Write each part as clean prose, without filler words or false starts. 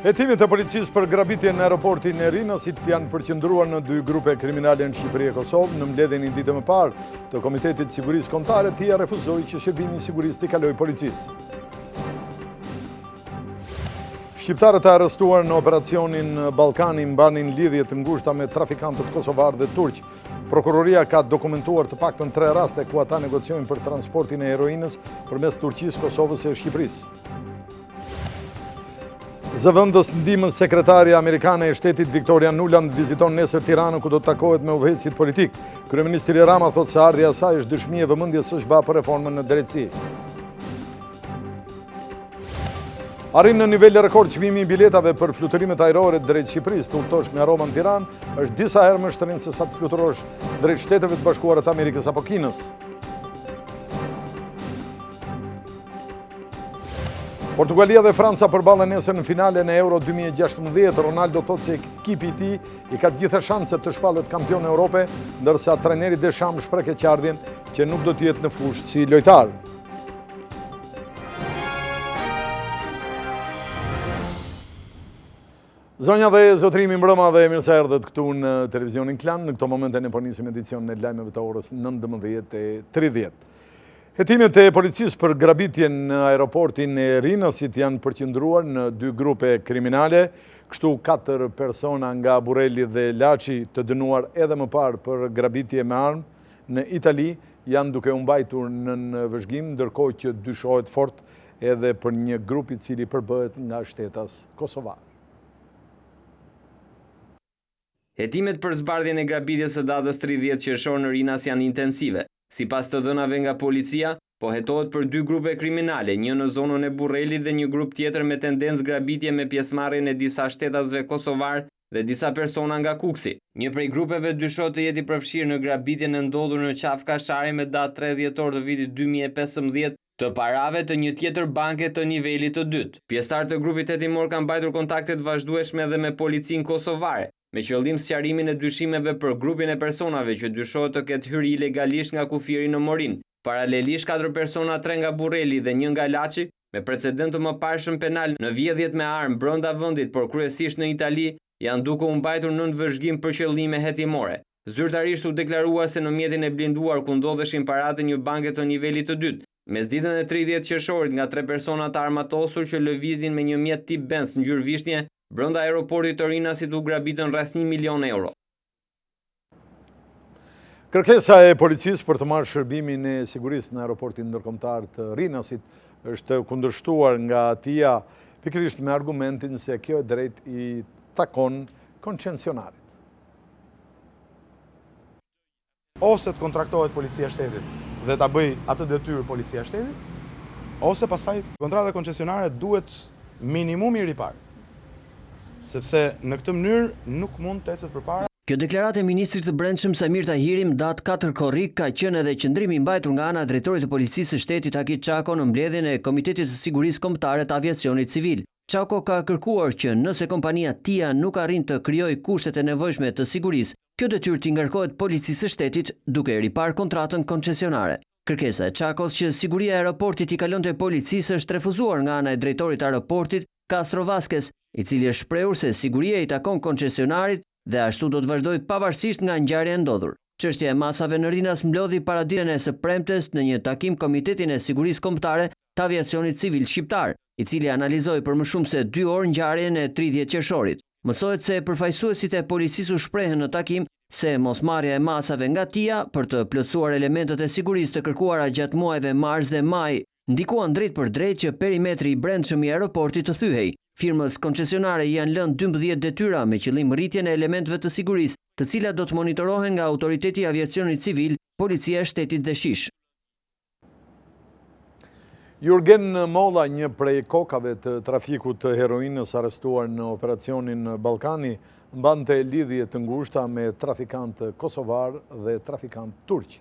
Hetimet e policisë për grabitjen në aeroportin e Rinasit janë përqendruar në dy grupe kriminale në Shqipëri e Kosovë. Në mbledhjen e ditës më parë të Komitetit Sigurisë Kombëtare, TIA refuzoi që shërbimi i sigurisë t'i kalojë policisë. Shqiptarët e arrestuar në operacionin Ballkani mbanin lidhje të ngushta me trafikantët kosovar dhe turq. Prokuroria ka dokumentuar të paktën 3 raste ku ata negociojnë për transportin e heroinës përmes Turqisë, Kosovës e Shqipërisë. Zëvendës ndihmës sekretarja amerikane e shtetit Victoria Nuland viziton nesër Tiranën ku do të takohet me udhëheqësit politik. Kryeministri Rama thotë se ardhja e saj është dëshmi e vëmendjes së SBA për reformën në drejtësi. Arrin në nivel rekord çmimi i biletave për fluturimet ajrore drejt Shqipërisë. Të udhëtosh nga Roma në Tiranë është disa herë më shtrenjtë se sa të fluturosh drejt Shteteve të Bashkuara të Amerikës apo Kinës. Portugalia dhe Franca përballen nesër në finalen e Euro 2016. Ronaldo thotë se ekipi i tij i ka të gjitha shanset të shpallet kampion e Europe, ndërsa trajneri Deschamps shpreh keqardhjen që nuk do të jetë në fushë si lojtar. Zonja dhe zotrimi mbrëma dhe mirë se erdhët këtu në televizionin Klan. Në këto momente ne po nisim edicionin e lajmeve të orës 19:30. Hetimet e policisë për grabitjen në aeroportin e Rinasit janë përqendruar në dy grupe kriminale. Kështu 4 persona nga Burreli dhe Laçi, të dënuar edhe më parë për grabitje me armë në Itali, janë duke u mbajtur në vëzhgim, ndërkohë që dyshohet fort edhe për një grup i cili përbëhet nga shtetas kosovar. Hetimet për zbardhjen e grabitjes së datës 30 qershor në Rinas janë intensive. Sipas të dhënave nga policia, po hetohet për 2 grupe kriminale, një në zonën e Burrelit dhe një grup tjetër me tendencë grabitje me pjesëmarrjen e disa shtetasve kosovar dhe disa persona nga Kuksi. Një prej grupeve dyshohet të jetë i përfshirë në grabitjen e ndodhur në qafë Kashari me datë 3 dhjetor të vitit 2015 të parave të një tjetër banke të nivelit të dytë. Pjesëtarët të grupit hetimor kanë mbajtur kontakte të vazhdueshme edhe me policinë kosovare, me qëllim sqarimin e dyshimeve për grupin e personave që dyshohet të ketë hyrë ilegalisht nga kufiri në Morin. Paralelisht 4 persona, 3 nga Burreli dhe 1 nga Laçi, me precedent të mëparshëm penal në vjedhjet me armë brenda vendit, por kryesisht në Itali, janë duke u mbajtur nën vëzhgim për qëllime hetimore. Zyrtarisht u deklaruar se në mjetin e blinduar ku ndodheshin paratë një banke të nivelit të dytë, mesditën e 30 qershorit nga 3 persona të armatosur që lëvizin me një mjet tip Benz ngjyrë vishnje brenda aeroportit të Rinasit u grabitën rreth 1 milion euro. Kërkesa e policisë për të marrë shërbimin e sigurisë në aeroportin ndërkombëtar të Rinasit është kundërshtuar nga TIA, pikërisht me argumentin se kjo drejt i takon koncesionarit. Ose të kontraktohet policia shtetit dhe ta bëj atë detyrë policia shtetit, ose pastaj kontrata koncesionare duhet minimumi ripar. Sepse në këtë mënyrë nuk mund të ecet përpara. Kjo deklaratë e ministrit të Brendshëm Samir Tahiri datë 4 korrik ka qenë edhe qëndrimi i mbajtur nga ana e drejtorit të policisë së shtetit Akit Çako në mbledhjen e Komitetit të Sigurisë Kombëtare të Aviacionit Civil. Çako ka kërkuar që nëse kompania TIA nuk arrin të krijojë kushtet e nevojshme të sigurisë, kjo detyrë t'i ngarkohet policisë së shtetit duke ripar kontratën koncesionare. Kërkesa e Çakos që siguria e aeroportit i kalonte policisë është refuzuar nga ana e drejtorit të aeroportit Castro Vasquez, i cili është shprehur se siguria i takon koncesionarit dhe ashtu do të vazhdojë pavarësisht nga ngjarja e ndodhur. Çështja e masave në Rinas mblodhi paraditën e së premtes në një takim Komitetin e Sigurisë Kombëtare të Aviacionit Civil Shqiptar, i cili analizoi për më shumë se 2 orë ngjarjen e 30 qershorit. Mësohet se përfaqësuesit e policisë u shprehën në takim se mosmarrja e masave nga TIA për të plotësuar elementet e sigurisë të kërkuara gjatë muajve mars dhe maj ndikuan drejt për drejt që perimetri i brendshëm i aeroportit të thyhej. Firmës koncesionare janë lënë 12 detyra me qëllim rritjen e elementeve të sigurisë, të cilat do të monitorohen nga Autoriteti i Aviacionit Civil, Policia e Shtetit dhe SHISH. Jurgen Molla, një prej kokave të trafikut të heroinës arrestuar në operacionin Ballkani, mbante lidhje të ngushta me trafikantë kosovar dhe trafikantë turq.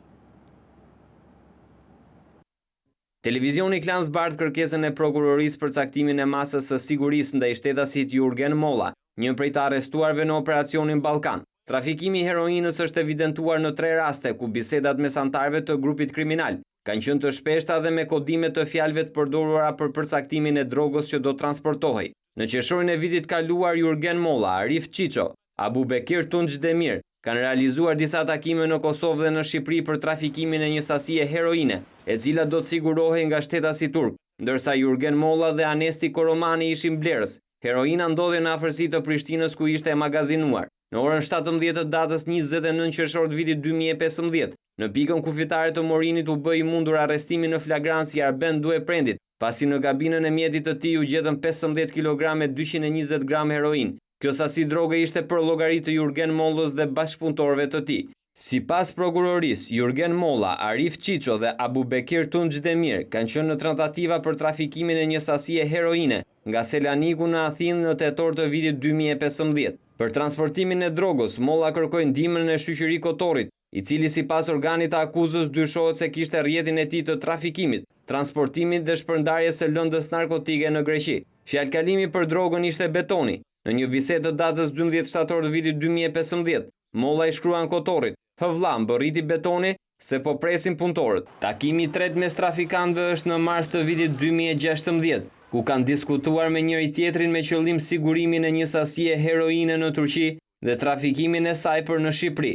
Televizioni Klan zbardh kërkesën e prokurorisë për caktimin e masës së sigurisë ndaj shtetasit Jurgen Molla, një prej të arrestuarve në operacionin Ballkan. Trafikimi i heroinës është evidentuar në 3 raste ku bisedat mes anëtarëve të grupit kriminal kanë qenë të shpeshta dhe me kodime të fjalëve të përdorura për përcaktimin e drogës që do transportohej. Në qershorin e vitit kaluar, Jurgen Molla, Arif Qiqo, Abubekir Tunç Demir kanë realizuar disa takime në Kosovë dhe në Shqipëri për trafikimin e një sasie heroine, e cila do të sigurohej nga shtetasi turk, ndërsa Jurgen Molla dhe Anesti Koromani ishin blerës. Heroina ndodhe në afërsi të Prishtinës ku ishte magazinuar. Në orën 17 të datës 29 qershor të vitit 2015, në pikën kufitare të Morinit u bë i mundur arrestimi në flagrancë i Arben Dueprendit, pasi në kabinën e mjetit të tij u gjetën 15 kg e 220 gram heroin. Kjo sasi droge ishte për llogari të Jurgen Mollës dhe bashkëpunëtorëve të tij. Sipas prokurorisë, Jurgen Molla, Arif Qiqo dhe Abubekir Tunç Demir kanë qenë në tentativa për trafikimin e një sasie heroine nga Selaniku në Athinë në tetor të vitit 2015. Për transportimin e drogës, Molla kërkoi ndihmën e shoqëri Kotorit, i cili sipas organit të akuzës dyshohet se kishte rrjetin e tij të trafikimit, transportimit dhe shpërndarjes së lëndës narkotike në Greqi. Fjalkalimi për drogën ishte betoni. Në një bisedë të datës 12 shtator të vitit 2015, Molla i shkruan Kotorit: "Vlla, mbërriti betoni se po presin punëtorët." Takimi i tretë mes trafikantëve është në mars të vitit 2016, ku kanë diskutuar me njëri tjetrin me qëllim sigurimin e një sasie heroine në Turqi dhe trafikimin e saj për në Shqipëri.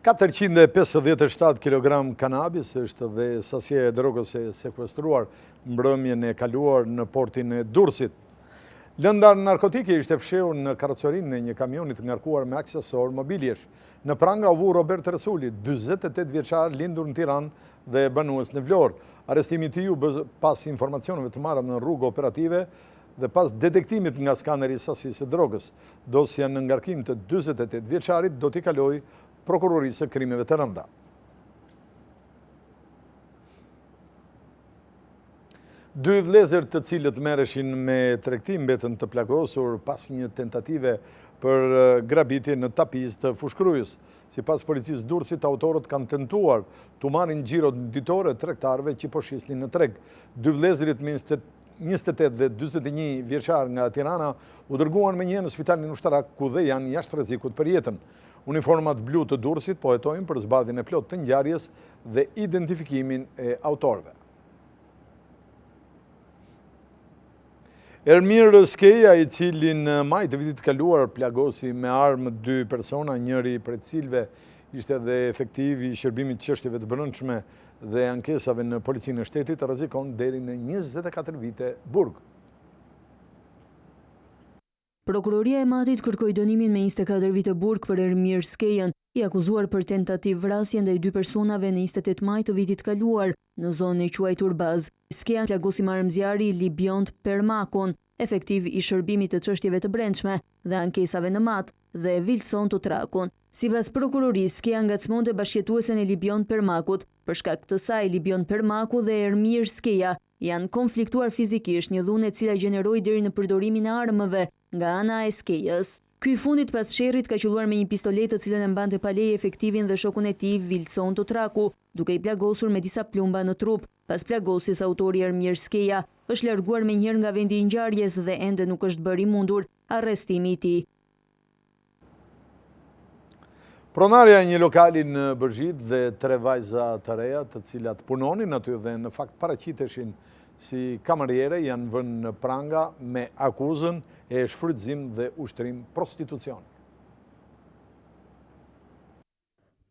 457 kg kanabis është dhe sasia e drogës e sekuestruar mbrëmjen e kaluar në portin e Durrësit. Lënda narkotike ishte fshehur në karrocerinë e një kamionit ngarkuar me aksesor mobiljesh. Në pranga u vu Robert Resuli, 48 vjeçar, lindur në Tiranë dhe banues në Vlorë. Arrestimi i tij u bë pas informacioneve të marrë në rrugë operative dhe pas detektimit nga skaneri i sasisë së drogës. Dosja në ngarkim të 48 vjeçarit do t'i kalojë prokurorisë së krimeve të rënda. Dy vëllezër të cilët merreshin me tregtim mbetën të plagosur pas një tentative për grabitje në Tapiz të Fushkrujës. Sipas policisë Durrësit, autorët kanë tentuar të marrin xhirot ditore tregtarëve që po shisnin në treg. Dy vëllezërit me 28 dhe 41 vjeçar nga Tirana u dërguan me një në spitalin ushtarak ku dhe janë jashtë rrezikut për jetën. Uniformat blu të Durrësit po hetojnë për zbardhjen e plotë të ngjarjes dhe identifikimin e autorëve. Ermir Skeja, i cili në maj të vitit kaluar plagosi me armë 2 persona, njëri prej të cilëve ishte dhe efektiv i shërbimit çështjeve të brendshme dhe ankesave në policinë e shtetit, rrezikon deri në 24 vite burg. Prokuroria e Matit kërkoi dënimin me 24 vite burg për Ermir Skejën, i akuzuar për tentativë vrasje ndaj 2 personave në 28 maj të vitit kaluar në zonën e quajtur Baz. Skeja plagosi me armë zjarri Libiont Permakun, efektiv i shërbimit të çështjeve të brendshme dhe ankesave në mat, dhe vilëson të trakun. Sipas prokurorisë, Skeja ngacmonte bashkëjetuesen e Libiont Permakut. Për shkak të saj, Libiont Permaku dhe Ermir Skeja janë konfliktuar fizikisht, një dhunë e cila gjeneroi deri në përdorimin e armëve nga ana e Skejës. Ky i fundit pas sherrit ka qelluar me një pistolet të cilën e mbante palej efektivin dhe shokun e tij Vilson Totraku, duke i plagosur me disa plumba në trup. Pas plagosjes, autori Ermir Skeja është larguar menjëherë nga vendi i ngjarjes dhe ende nuk është bërë i mundur arrestimi i tij. Pronarja e një lokali në Bërgjit dhe 3 vajza të reja të cilat punonin aty dhe në fakt paraqiteshin si kamariere janë vënë në pranga me akuzën e shfrytëzim dhe ushtrim prostitucioni.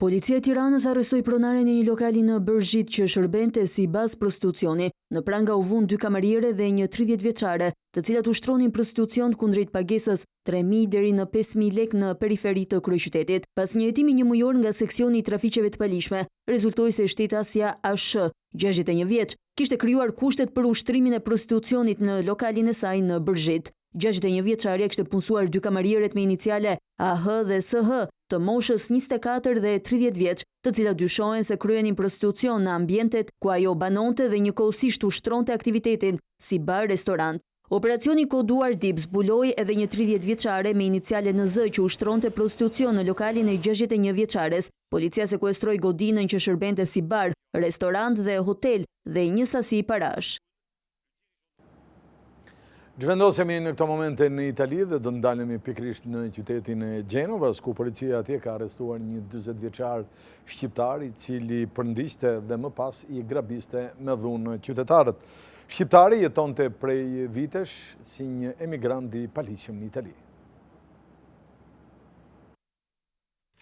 Policia e Tiranës arrestoi pronaren e një lokali në Bërgjit që shërbente si bazë prostitucioni. Në pranga u vun 2 kamariere dhe një 30 vjeçare, të cilat ushtronin prostitucion kundrejt pagesës 3.000 deri në 5.000 lek në periferi të kryeqytetit. Pas një hetimi një mujor nga seksioni i trafiqeve të palishme, rezultoi se shtetësja ASH, 61 vjeç, kishte krijuar kushtet për ushtrimin e prostitucionit në lokalin e saj në Bërgjit. 61 vjeçaria kishte punësuar 2 kamarieret me iniciale AH dhe SH, të moshës 24 dhe 30 vjeç, të cilat dyshohen se kryenin prostitucion në ambientet ku ajo banonte dhe njëkohësisht ushtronte aktivitetin si bar-restorant. Operacioni koduar DIP zbuloi edhe një 30 vjeçare me iniciale NZ që ushtronte prostitucion në lokalin e 61 vjeçares. Policia sekuestroi godinën që shërbente si bar, restorant dhe hotel dhe një sasi parash. Zhvendosemi në këto momente në Itali dhe do ndalemi pikrisht në qytetin e Gjenovës, ku policia atje ka arrestuar një 40 vjeçar shqiptar i cili përndiqte dhe më pas i grabiste me dhunë qytetarët. Shqiptari jetonte prej vitesh si një emigrant i paligjshëm në Itali.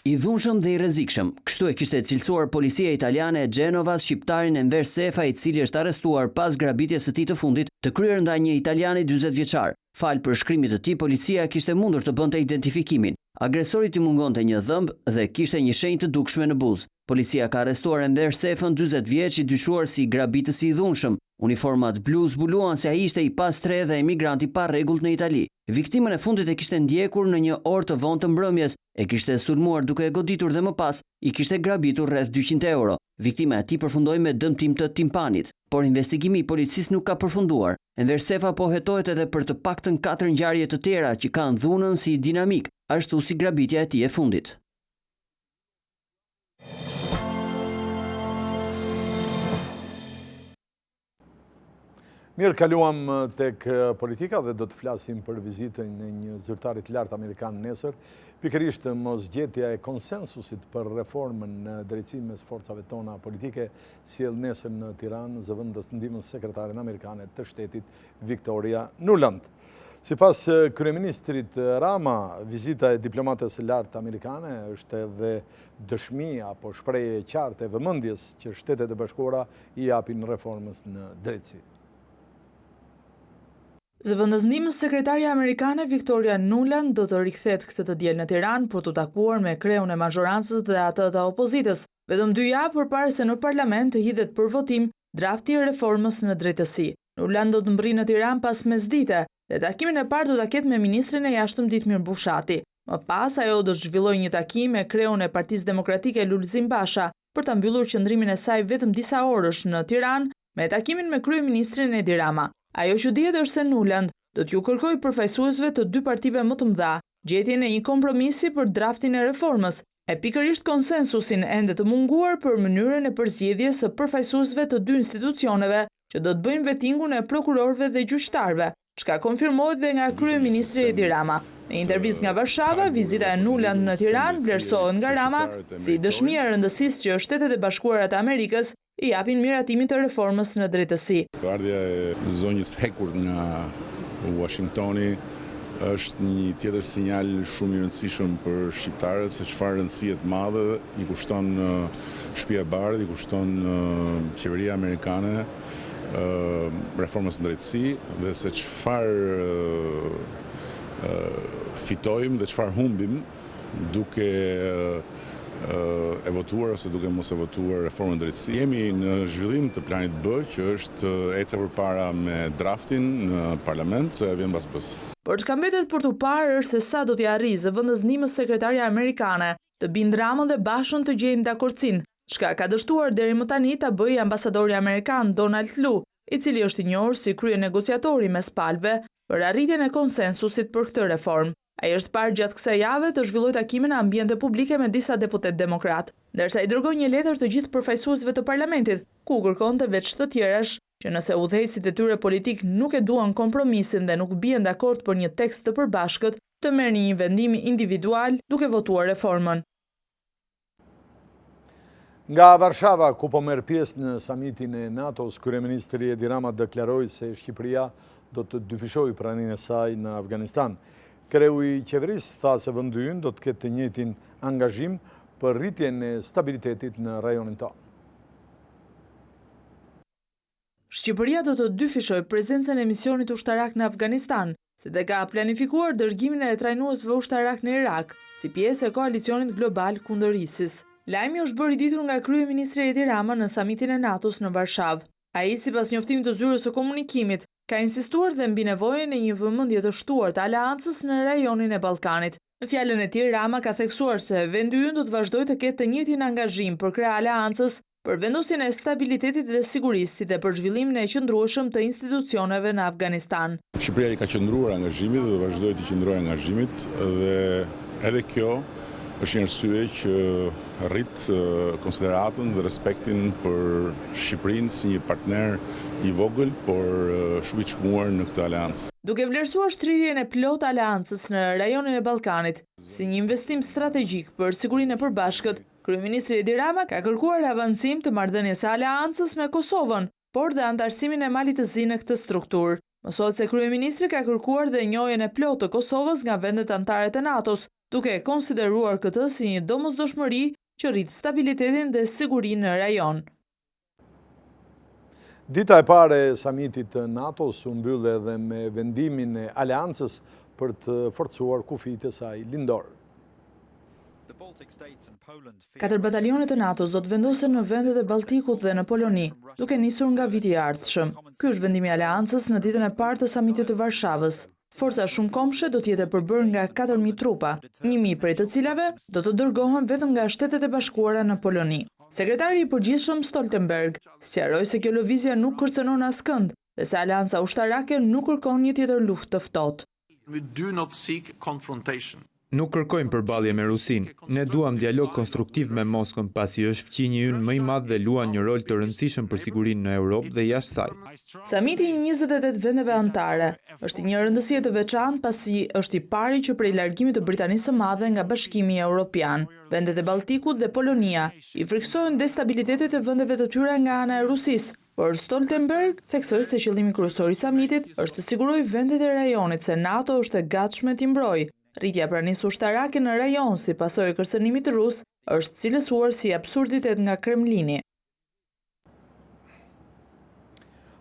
I dhunshëm dhe i rrezikshëm, kështu e kishte cilësuar policia italiane e Gjenovas shqiptarin Enver Sefa, i cili është arrestuar pas grabitjes së tij të fundit të kryer ndaj një italiani 40 vjeçar. Fal për shkrimit të tij, policia kishte mundur të bënte identifikimin. Agresorit i mungonte një dhëmb dhe kishte një shenjë të dukshme në buzë. Policia ka arrestuar Enver Sefën, 40 vjeç, i dyshuar si grabitës i dhunshëm. Uniformat blu zbuluan se ai ishte i pastre dhe emigranti pa rregullt në Itali. Viktimën e fundit e kishte ndjekur në një orë të vonë të mbrëmjes, e kishte sulmuar duke e goditur dhe më pas i kishte grabitur rreth 200 euro. Viktima e tij përfundoi me dëmtim të timpanit, por investigimi i policisë nuk ka përfunduar. Enver Sefa po hetohet edhe për të paktën 4 ngjarje të tjera që kanë dhunën si dinamik, ashtu si grabitja e tij e fundit. Mirë, kaluam tek politika dhe do të flasim për vizitën e një zyrtari të lartë amerikan nesër, pikërisht mosgjetja e konsensusit për reformën në drejtësi mes forcave tona politike, sjell nesër në Tiranë zëvendës ndihmës sekretaren amerikane të shtetit Victoria Nuland. Sipas kryeministrit Rama, vizita e diplomates së lartë amerikane është edhe dëshmi apo shprehje e qartë e vëmendjes që Shtetet e Bashkuara i japin reformës në drejtësi. Zëvendës ndihmës sekretarja amerikane Victoria Nuland do të rikthehet këtë të diel në Tiranë për të takuar me kreun e mazhorancës dhe atë të opozitës, vetëm 2 javë përpara se në parlament të hidhet për votim drafti i reformës në drejtësi. Nuland do të mbërrijë në Tiranë pas mesdite dhe takimin e parë do ta ketë me ministrin e jashtëm Ditmir Bushati. Më pas ajo do të zhvillojë një takim me kreun e Partisë Demokratike Lulzim Basha për ta mbyllur qëndrimin e saj vetëm disa orësh në Tiranë me takimin me kryeministrin Edi Rama. Ajo që dihet është se Nuland do t'ju kërkoj përfaqësuesve të 2 partive më të mëdha gjetjen e një kompromisi për draftin e reformës, e pikërisht konsensusin ende të munguar për mënyrën e përzgjedhjes së përfaqësuesve të 2 institucioneve që do të bëjnë vettingun e prokurorëve dhe gjyqtarëve, çka konfirmohet dhe nga kryeministri Edi Rama. Në intervistë nga Varshava, vizita e Nuland në Tiranë vlerësohet nga Rama si dëshmi e rëndësisë që Shtetet e Bashkuara të Amerikës i japin miratimin të reformës në drejtësi. Ardhja e zonjës hekur nga Washingtoni është një tjetër sinjal shumë i rëndësishëm për shqiptarët se çfarë rëndësie të madhe i kushton Shtëpia e Bardhë, i kushton qeveria amerikane reformës në drejtësi dhe se çfarë fitojmë dhe çfarë humbim duke e votuar ose duke mos e votuar reformën në drejtësi. Jemi në zhvillim të planit B, që është eca përpara me draftin në parlament, që vjen pas bës. Por çka mbetet për të parë është se sa do t'i arrijë zëvendës ndihmës sekretarja amerikane të bind Ramën dhe Bashën të gjejnë dakordsinë, çka ka dështuar deri më tani ta bëjë ambasadori amerikan Donald Lu, i cili është i njohur si krye negociatori mes palëve për arritjen e konsensusit për këtë reformë. Ai është parë gjatë kësaj jave të zhvillojë takime në ambiente publike me disa deputet demokrat, ndërsa i dërgoi një letër të gjithë përfaqësuesve të parlamentit, ku kërkonte veç të tjerash që nëse udhëheqësit e tyre politik nuk e duan kompromisin dhe nuk bien dakord për një tekst të përbashkët, të merrni një vendim individual duke votuar reformën. Nga Varshava, ku po merr pjesë në samitin e NATO-s, kryeministri Edi Rama deklaroi se Shqipëria do të dyfishojë praninë e saj në Afganistan. Kreu i qeverisë tha se vendi ynë do të ketë të njëjtin angazhim për rritjen e stabilitetit në rajonin tonë. Shqipëria do të dyfishojë prezencën e misionit ushtarak në Afganistan, se dhe ka planifikuar dërgimin e trajnuesve ushtarak në Irak, si pjesë e koalicionit global kundër ISIS. Lajmi është bërë i ditur nga kryeministri Edi Rama në samitin e NATO-s në Varshavë. Ai, sipas njoftimit të zyrës së komunikimit, ka insistuar dhe mbi nevojën e një vëmendje të shtuar të aleancës në rajonin e Ballkanit. Në fjalën e tij, Rama ka theksuar se vendi ynë do të vazhdojë të ketë të njëjtin angazhim për krah aleancës, për vendosjen e stabilitetit dhe sigurisë, si dhe për zhvillimin e qëndrueshëm të institucioneve në Afganistan. Shqipëria i ka qëndruar angazhimit dhe do vazhdojë të qëndrojë angazhimit dhe edhe kjo është një arsye që rrit konsideratën dhe respektin për Shqipërinë si një partner i vogël, por shumë i çmuar në këtë aleancë. Duke vlerësuar shtrirjen e plotë aleancës në rajonin e Ballkanit si një investim strategjik për sigurinë e përbashkët, kryeministri Edi Rama ka kërkuar avancim të marrëdhënies së aleancës me Kosovën, por dhe antarësimin e Malit të Zi në këtë strukturë. Mësohet se kryeministri ka kërkuar dhe njohjen e plotë të Kosovës nga vendet anëtare të NATO-s, duke konsideruar këtë si një domosdoshmëri që rrit stabilitetin dhe sigurinë në rajon. Dita e parë e samitit të NATO-s u mbyll edhe me vendimin e aleancës për të forcuar kufijtë e saj lindor. 4 batalionet të NATO-s do të vendosen në vendet e Balltikut dhe në Poloni, duke nisur nga viti i ardhshëm. Ky është vendimi i aleancës në ditën e parë të samitit të Varshavës. Forca shumë komshe do të jetë e përbërë nga 4.000 trupa, 1.000 prej të cilave do të dërgohen vetëm nga Shtetet e Bashkuara në Poloni. Sekretari i përgjithshëm Stoltenberg sqaroi se kjo lëvizje nuk kërcënon askënd dhe se aleanca ushtarake nuk kërkon një tjetër luftë të ftohtë. Nuk kërkojmë përballje me Rusin. Ne duam dialog konstruktiv me Moskën pasi është fqinji ynë më i madh dhe luan një rol të rëndësishëm për sigurinë në Europë dhe jashtë saj. Samiti i 28 vendeve anëtare është një rëndësie të veçantë pasi është i pari që prej largimit të Britanisë së Madhe nga Bashkimi Evropian. Vendet e Balltikut dhe Polonia i friksojnë destabilitetet e vendeve të tyre nga ana e Rusisë, por Stoltenberg theksoi se qëllimi kryesor i samitit është të sigurojë vendet e rajonit se NATO është e gatshme t'i mbrojë. Rritja pranisë ushtarake në rajon si pasojë e kërcënimit rus është cilësuar si absurditet nga Kremlini.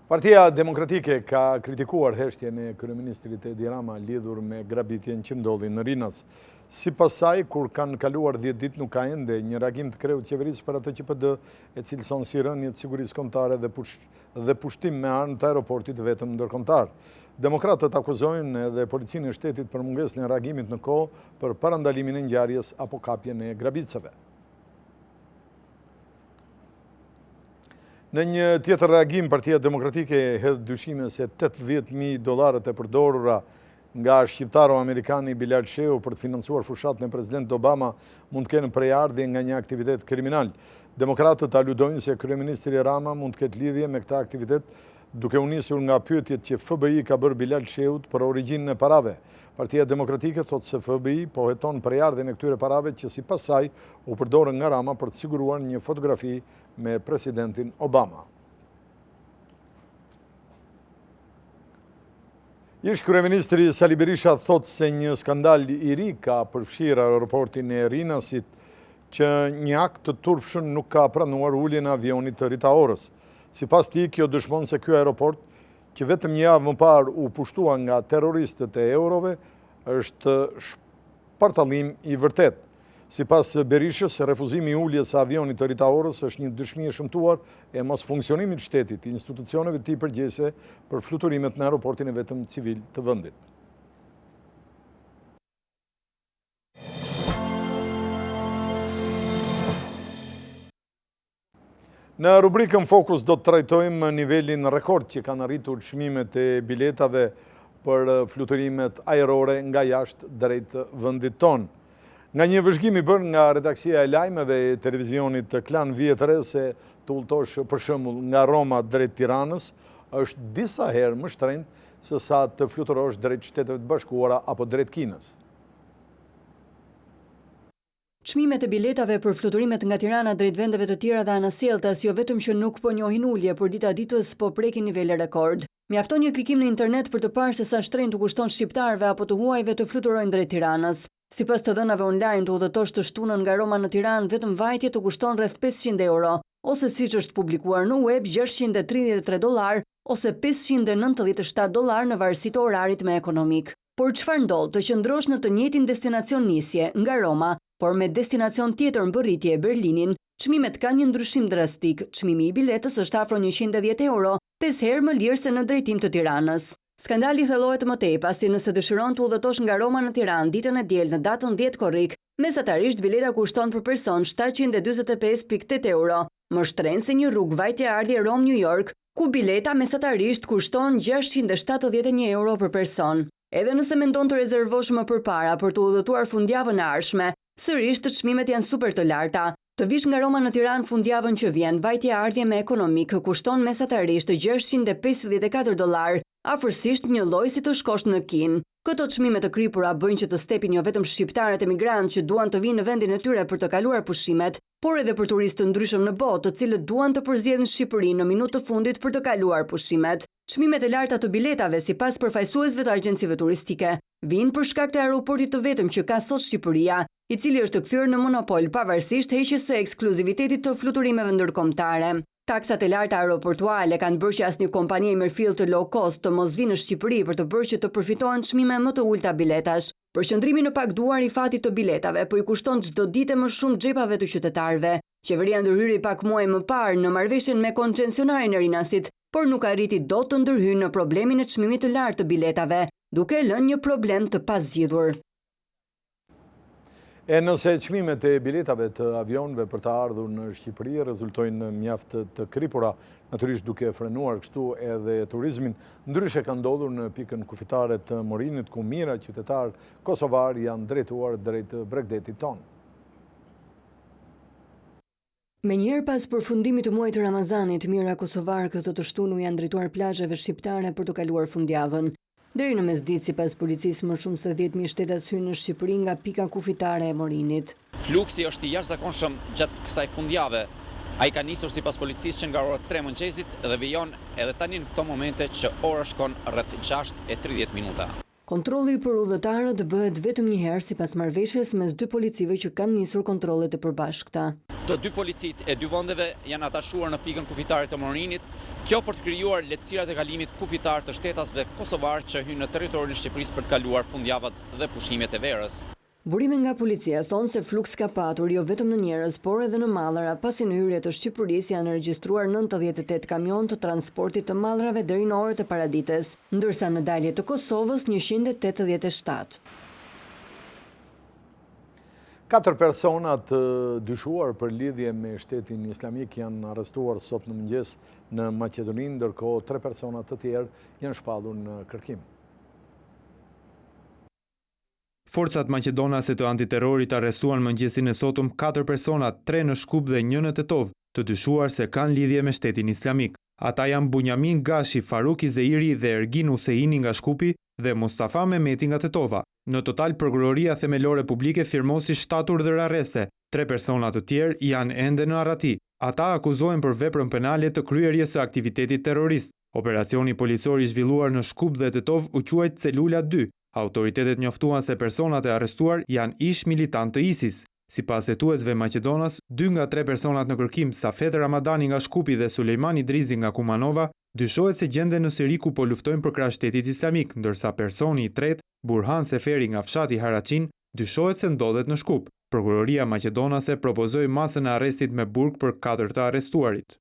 Partia Demokratike ka kritikuar heshtjen e kryeministrit Edi Rama lidhur me grabitjen që ndodhi në Rinas. Sipas saj, kur kanë kaluar 10 ditë nuk ka ende një reagim të kreu të qeverisë për atë QPD e cilëson si rënje të sigurisë kombëtare dhe pushtim me armë të aeroportit vetëm ndërkombëtar. Demokratët akuzojnë edhe policinë e shtetit për mungesën e reagimit në kohë për parandalimin e ngjarjes apo kapjen e grabitësve. Në një tjetër reagim, Partia Demokratike hedh dyshime se $80.000 e përdorura nga shqiptaro-amerikani Bilal Sheu për të financuar fushatën e president Obama mund të kenë prejardhje nga një aktivitet kriminal. Demokratët aludojnë se kryeministri Rama mund të ketë lidhje me këta aktivitet duke u nisur nga pyetjet që FBI ka bërë Bilal Sheut për origjinën e parave. Partia Demokratike thotë se FBI po heton prejardhjen e këtyre parave që sipas saj u përdorën nga Rama për të siguruar një fotografi me presidentin Obama. Ish kryeministri Sali Berisha thotë se një skandal i ri ka përfshirë aeroportin e Rinasit që një akt të turpshëm nuk ka pranuar uljen e avionit të Rita Orës. Sipas tij, kjo dëshmon se ky aeroport, që vetëm një javë më parë u pushtua nga terroristët e eurove, është shpartallim i vërtet. Sipas Berishës, refuzimi i uljes së avionit të Rita Orës është një dëshmi e shëmtuar e mos funksionimit të shtetit, institucioneve të tij përgjegjëse për fluturimet në aeroportin e vetëm civil të vendit. Në rubrikën Fokus do të trajtojmë nivelin rekord që kanë arritur çmimet e biletave për fluturimet ajrore nga jashtë drejt vendit tonë. Nga një vëzhgim i bërë nga redaksia e lajmeve e televizionit Klan vihet re se të udhëtosh për shembull nga Roma drejt Tiranës është disa herë më shtrenjtë se sa të fluturosh drejt Shteteve të Bashkuara apo drejt Kinës. Çmimet e biletave për fluturimet nga Tirana drejt vendeve të tjera dhe anasjelltas jo vetëm që nuk po njohin ulje, por dita ditës po prekin nivele rekord. Mjafton një klikim në internet për të parë se sa shtrenjtë kushton shqiptarëve apo të huajve të fluturojnë drejt Tiranës. Sipas të dhënave online, të udhëtosh të shtunën nga Roma në Tiranë vetëm vajtje të kushton rreth €500, ose siç është publikuar në web $633 ose $597 në varësi të orarit me ekonomik. Por çfarë ndodh të qëndrosh në të njëjtin destinacion nisje nga Roma, por me destinacion tjetër në bërritje Berlinin, çmimet kanë një ndryshim drastik. Çmimi i biletës është afro €110, 5 herë më lirë se në drejtim të Tiranës. Skandali thellohet më tej pasi nëse dëshiron të udhëtosh nga Roma në Tiranë ditën e diel në datën 10 korrik, mesatarisht bileta kushton për person €745.8, më shtrenjtë se një rrugë vajtje-ardhje Rom-New York, ku bileta mesatarisht kushton €671 për person. Edhe nëse mendon të rezervosh më përpara për të udhëtuar fundjavën e ardhshme, sërish të çmimet janë super të larta. Të vish nga Roma në Tiranë fundjavën që vjen, vajtje-ardhje me ekonomik kushton mesatarisht $654, afërsisht një lloj si të shkosh në Kinë. Këto çmime të kripura bëjnë që të stepin jo vetëm shqiptarët emigrantë që duan të vinë në vendin e tyre për të kaluar pushimet, por edhe për turistë të ndryshëm në botë, të cilët duan të përzjedhin Shqipërinë në minutë të fundit për të kaluar pushimet. Çmimet e larta të biletave, sipas përfaqësuesve të agjencive turistike, vijnë për shkak të aeroportit të vetëm që ka sot Shqipëria, i cili është kthyer në monopol pavarësisht heqjes së ekskluzivitetit të fluturimeve ndërkombëtare. Taksat e larta aeroportuale kanë bërë që asnjë kompani emërfill të low cost të mos vinë në Shqipëri për të bërë që të përfitohen çmime më të ulta biletash. Përqendrimi në pagduar i fatit të biletave po i kushton çdo ditë më shumë xhepave të qytetarëve. Qeveria ndërhyri pak muaj më parë në marrëveshjen me koncesionarin e Rinasit, por nuk arriti dot të ndërhyjë në problemin e çmimit të lartë të biletave, duke lënë një problem të pazgjidhur. E nëse çmimet e biletave të avionëve për të ardhur në Shqipëri rezultojnë mjaft të kripura, natyrisht duke frenuar kështu edhe turizmin, ndryshe ka ndodhur në pikën kufitare të Morinit, ku mijëra qytetar kosovar janë drejtuar drejt Bregdetit tonë. Menjëherë pas përfundimit të muajit të Ramazanit, mijëra kosovar këtë të shtunë janë drejtuar plazheve shqiptare për të kaluar fundjavën. Deri në mesditë, sipas policisë, më shumë se 10.000 shtetas hynë në Shqipëri nga pika kufitare e Morinit. Fluksi është i jashtëzakonshëm gjatë kësaj fundjave. Ai ka nisur sipas policisë që nga ora 3 mëngjesit dhe vijon edhe tani në këto momente që ora shkon rreth 6:30 minuta. Kontrolli për udhëtarët bëhet vetëm një herë sipas marrëveshjes mes dy policive që kanë nisur kontrollet e përbashkëta. Të dy policit e dy vendeve janë atashuar në pikën kufitare të Morinit, kjo për të krijuar lehtësirat e kalimit kufitar të shtetasve kosovar që hynë në territorin e Shqipërisë për të kaluar fundjavat dhe pushimet e verës. Burime nga policia thonë se fluks ka patur jo vetëm në njerëz, por edhe në mallra, pasi në hyrje të Shqipërisë janë regjistruar 98 kamion të transportit të mallrave deri në orët e paradites, ndërsa në dalje të Kosovës 187. 4 persona të dyshuar për lidhje me shtetin islamik janë arrestuar sot në mëngjes në Maqedoni, ndërkohë 3 persona të tjerë janë shpallur në kërkim. Forcat maqedonase të antiterrorit arrestuan mëngjesin e sotëm 4 persona, 3 në Shkup dhe 1 në Tetov, të dyshuar se kanë lidhje me shtetin islamik. Ata janë Bunjamin Gashi, Faruk Izeiri dhe Ergin Huseini nga Shkupi dhe Mustafa Mehmeti nga Tetova. Në total, prokuroria themelore publike firmosi 7 urdhër arreste. 3 persona të tjerë janë ende në arrati. Ata akuzohen për veprën penale të kryerjes së aktivitetit terrorist. Operacioni policor i zhvilluar në Shkup dhe Tetov u quajt Celula 2. Autoritetet njoftuan se personat e arrestuar janë ish militant të ISIS. Sipas hetuesve maqedonas, 2 nga 3 personat në kërkim, Safet Ramadani nga Shkupi dhe Sulejman Idrizi nga Kumanova, dyshohet se gjenden në Siri ku po luftojnë për krah shtetit islamik, ndërsa personi i tretë, Burhan Seferi nga fshati Haraqin, dyshohet se ndodhet në Shkup. Prokuroria maqedonase propozoi masën e arrestit me burg për 4 të arrestuarit.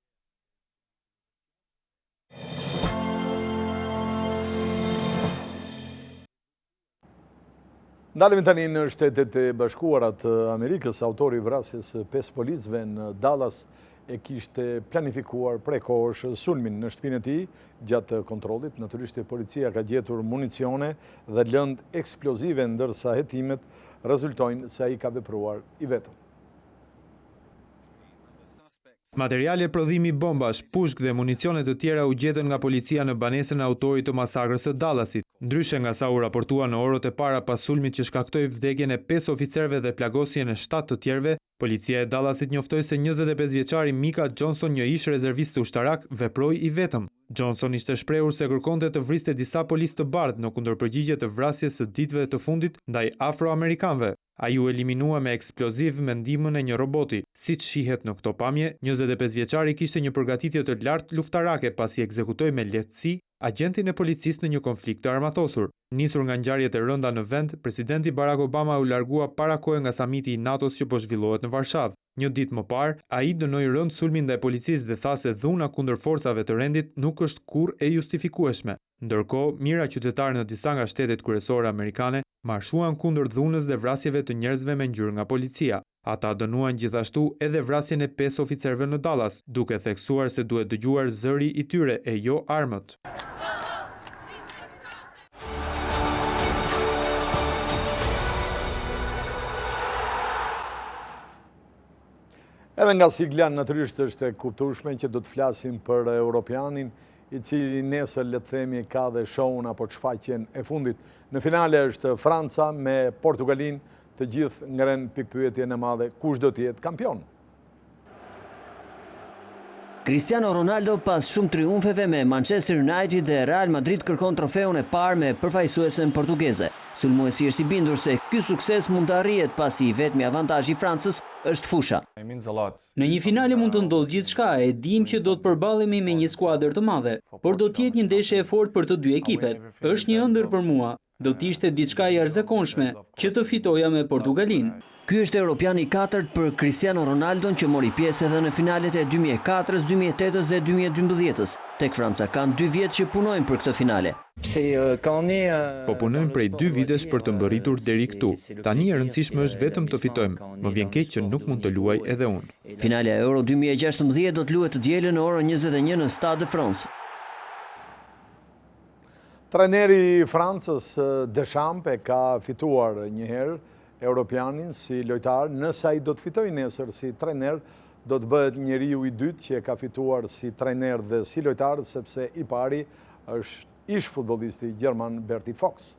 Ndalemi tani në Shtetet e Bashkuara të Amerikës. Autori i vrasjes 5 policëve në Dallas e kishte planifikuar prej kohësh sulmin në shtëpinë e tij. Gjatë kontrollit, natyrisht policia ka gjetur municione dhe lëndë eksplozive, ndërsa hetimet rezultojnë se ai ka vepruar i vetëm. Materiale prodhimi bombash, pushk dhe municione të tjera u gjetën nga policia në banesën e autorit të masakrës së Dallasit. Ndryshe nga sa u raportua në orët e para pas sulmit që shkaktoi vdekjen e 5 oficerëve dhe plagosjen e 7 të tjerëve, policia e Dallasit njoftoi se 25 vjeçari Mika Johnson, një ish rezervist ushtarak, veproi i vetëm. Johnson ishte shprehur se kërkonte të vriste disa policë të bardhë në kundërpërgjigje të vrasjes së ditëve të fundit ndaj afroamerikanëve. Ai u eliminua me eksploziv me ndihmën e një roboti. Siç shihet në këto pamje, 25 vjeçari kishte një përgatitje të lartë luftarake pasi ekzekutoi me lehtësi agentin e policisë në një konflikt të armatosur. Nisur nga ngjarjet e rënda në vend, presidenti Barack Obama u largua para kohë nga samiti i NATO-s që po zhvillohet në Varshavë. Një ditë më parë, ai dënoi rënd sulmin ndaj policisë dhe tha se dhuna kundër forcave të rendit nuk është kurrë e justifikueshme. Ndërkohë, mijëra qytetarë në disa nga shtetet kryesore amerikane marshuan kundër dhunës dhe vrasjeve të njerëzve me ngjyrë nga policia. Ata dënuan gjithashtu edhe vrasjen e 5 oficerëve në Dallas, duke theksuar se duhet dëgjuar zëri i tyre e jo armët. Edhe nga sigla natyrisht është e kuptueshme që do të flasim për europianin i cili nesër le të themi ka dhe shohun apo shfaqjen e fundit. Në finale është Franca me Portugalin, të gjithë ngren pikpyetjen e madhe, kush do të jetë kampion? Cristiano Ronaldo pas shumë triumfeve me Manchester United dhe Real Madrid kërkon trofeun e parë me përfaqësuesen portugeze. Sulmuesi është i bindur se ky sukses mund të arrihet pasi vetmi avantazhi i Francës është fusha. Në një finale mund të ndodhë gjithçka, e dim që do të përballemi me një skuadër të madhe, por do të jetë një ndeshje e fortë për të dy ekipet. Është një ëndër për mua. Do të ishte diçka e jashtëzakonshme që të fitoja me Portugalin. Ky është europiani i katërt për Cristiano Ronaldo që mori pjesë edhe në finalet e 2004, 2008 dhe 2012. Tek Franca kanë 2 vjet që punojnë për këtë finale. Po punojmë prej 2 vitesh për të mbërritur deri këtu. Tani e rëndësishme është vetëm të fitojmë. Më vjen keq që nuk mund të luaj edhe unë. Finalja Euro 2016 do të luhet të dielën në orën 21 në Stade de France. Trajneri i Francës Deschamps e ka fituar një herë Europianin si lojtar, nëse ai do të fitojë nesër si trajner, do të bëhet njeriu i dytë që e ka fituar si trajner dhe si lojtar, sepse i pari është ish futbollisti gjerman Berti Fox.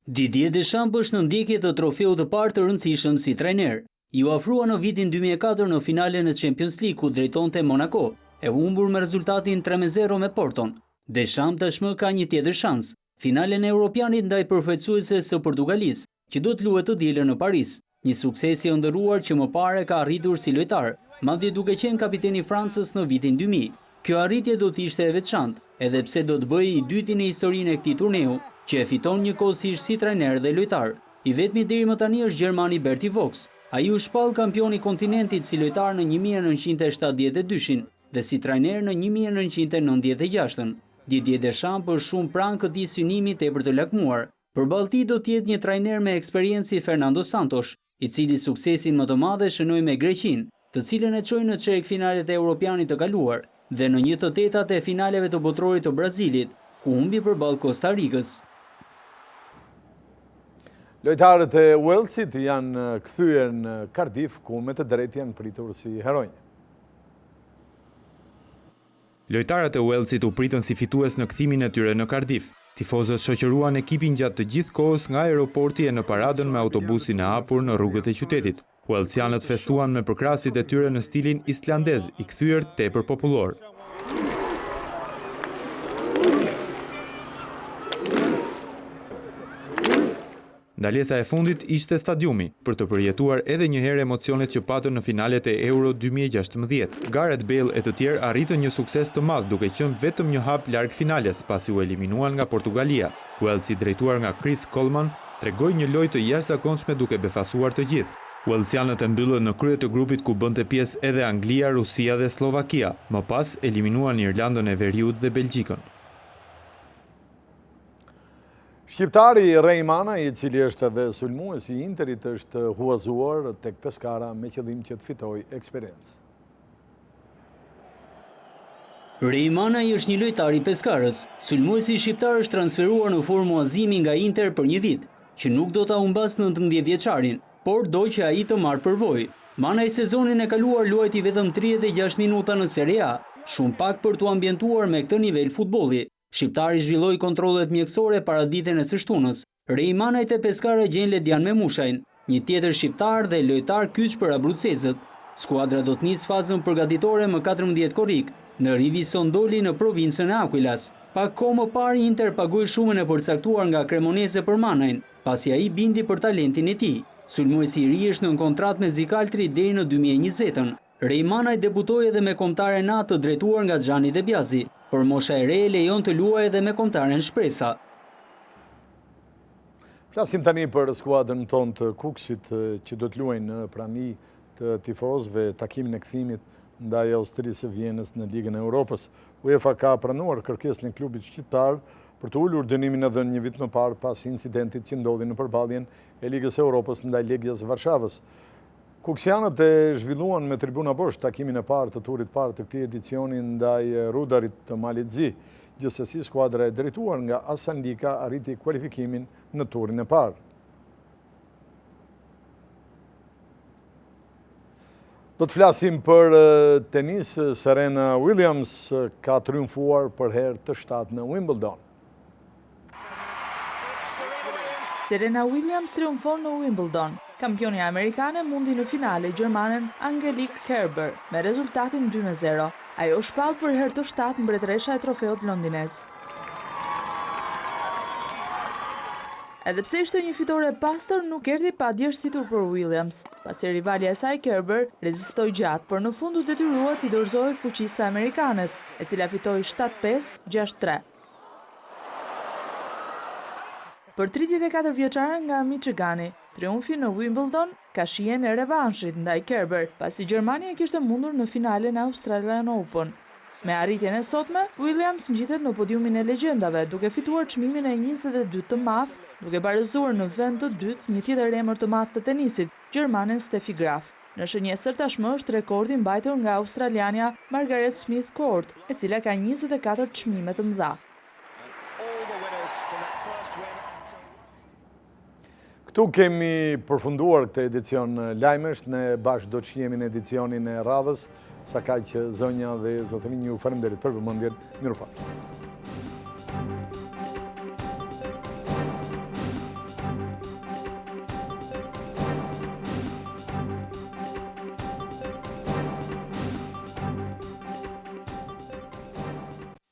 Didier Deschamps është në ndjekje të trofeut të parë të rëndësishëm si trajner. Ju afrua në vitin 2004 në finalen e Champions League ku drejtonte Monaco, e humbur me rezultatin 3-0 me Porton. Deschamps tashmë ka një tjetër shans. Finalen e Europianit ndaj përfaqësuesve së Portugalisë, që do të luhet të dielën në Paris. Një sukses i ëndërruar që më parë ka arritur si lojtar, madje duke qenë kapiteni i Francës në vitin 2000. Kjo arritje do të ishte e veçantë, edhe pse do të bëhej i dyti në historinë e këtij turneu, që e fiton njëkohësisht si trajner dhe lojtar. I vetmi deri më tani është gjermani Berti Fox. Ai u shpall kampion i kontinentit si lojtar në 1972 dhe si trajner në 1996. Didier Deschamps është shumë pranë këtij synimi tepër të lakmuar. Përballë tij do të jetë një trajner me eksperiencë Fernando Santos, i cili suksesin më të madh e shënoi me Greqinë, të cilën e çoi në çerek-finalet e Europianit të kaluar dhe në një të tetat e finaleve të botrorit të Brazilit, ku humbi përballë Costa Ricës. Lojtarët e Walesit janë kthyer në Cardiff, ku me të drejtë janë pritur si heronj. Lojtarët e Walesit u pritën si fitues në kthimin e tyre në Cardiff. Tifozët shoqëruan ekipin gjatë të gjithë kohës nga aeroporti e në paradën me autobusin e hapur në rrugët e qytetit. Walesianët festuan me përkrasit e tyre në stilin islandez, i kthyer tepër popullor. Ndalesa e fundit ishte stadiumi, për të përjetuar edhe një herë emocionet që patën në finalet e Euro 2016. Gareth Bale e të tjerë arritën një sukses të madh duke qenë vetëm një hap larg finales pasi u eliminuan nga Portugalia. Walesi drejtuar nga Chris Coleman tregoi një lojë të jashtëzakonshme duke befasuar të gjithë. Walesianët e mbyllën në krye të grupit ku bënte pjesë edhe Anglia, Rusia dhe Slovakia. Më pas eliminuan Irlandën e Veriut dhe Belgjikën. Shqiptari Rejmana, i cili është edhe sulmuesi i Interit, është huazuar tek Pescara me qëllim që të fitojë eksperiencë. Rejmana është një lojtar i Pescarës. Sulmuesi shqiptar është transferuar në formë muazimi nga Inter për një vit, që nuk do ta humbas 19 vjeçarin, por do që ai të marrë përvojë. Mana i sezonin e kaluar luajti vetëm 36 minuta në Serie A, shumë pak për t'u ambientuar me këtë nivel futbolli. Shqiptari zhvilloi kontrollet mjekësore para ditën e së shtunës. Rejmanajt e Pescara gjen Ledian Memushajn, një tjetër shqiptar dhe lojtar kyç për abrucezët. Skuadra do të nisë fazën përgatitore më 14 korrik në Rivisondoli në provincën e Akuilas. Pak kohë më parë Inter pagoi shumën e përcaktuar nga Cremonese për Manajn, pasi ai bindi për talentin e tij. Sulmuesi i ri është në kontratë me Zikaltri deri në 2020. Rejmanaj debutoi edhe me kombëtaren A të drejtuar nga Xhani Debiazi, por mosha e re lejon të luajë edhe me kombëtaren Shpresa. Flasim tani për skuadrën tonë të Kukësit që do të luajnë në prani të tifozëve takimin e kthimit ndaj Austrisë së Vjenës në Ligën e Europës. UEFA ka pranuar kërkesën e klubit shqiptar për të ulur dënimin e dhënë një vit më parë pas incidentit që ndodhi në përballjen e Ligës së Europës ndaj Legias Varshavës. Kuksianët e zhvilluan me tribuna bosh takimin e parë të turit parë të këtij edicioni ndaj Rudarit të Malizi. Gjithsesi, skuadra e drejtuar nga Hasan Lika arriti kualifikimin në turin e parë. Do të flasim për tenis. Serena Williams ka triumfuar për herë të 7 në Wimbledon. Serena Williams triumfon në Wimbledon. Kampionja amerikane mundi në finale gjermanen Angelique Kerber me rezultatin 2-0. Ajo shpall për herë të 7 mbretëresha e trofeut londinez. Edhe pse ishte një fitore e pastër, nuk erdhi pa djersitur për Williams, pasi rivalja e saj Kerber rezistoi gjatë, por në fund u detyrua t'i dorëzojë fuqisë së amerikanes, e cila fitoi 7-5, 6-3. Për 34 vjeçare nga Michigani, triumfi në Wimbledon ka shijen e revanshit ndaj Kerber, pasi Gjermania kishte mundur në finalen e Australian Open. Me arritjen e sotme, Williams ngjitet në podiumin e legjendave, duke fituar çmimin e 22 të madh, duke barëzuar në vend të dytë një tjetër emër të madh të tenisit, gjermanen Steffi Graf. Në shënjestër tashmë është rekordi mbajtur nga australiania Margaret Smith Court, e cila ka 24 çmime të mëdha. Këtu kemi përfunduar këtë edicion lajmesh, ne bashkë do të jemi në edicionin e radhës, sa ka që zonja dhe zotërin ju faleminderit për vëmendjen, mirupafshim.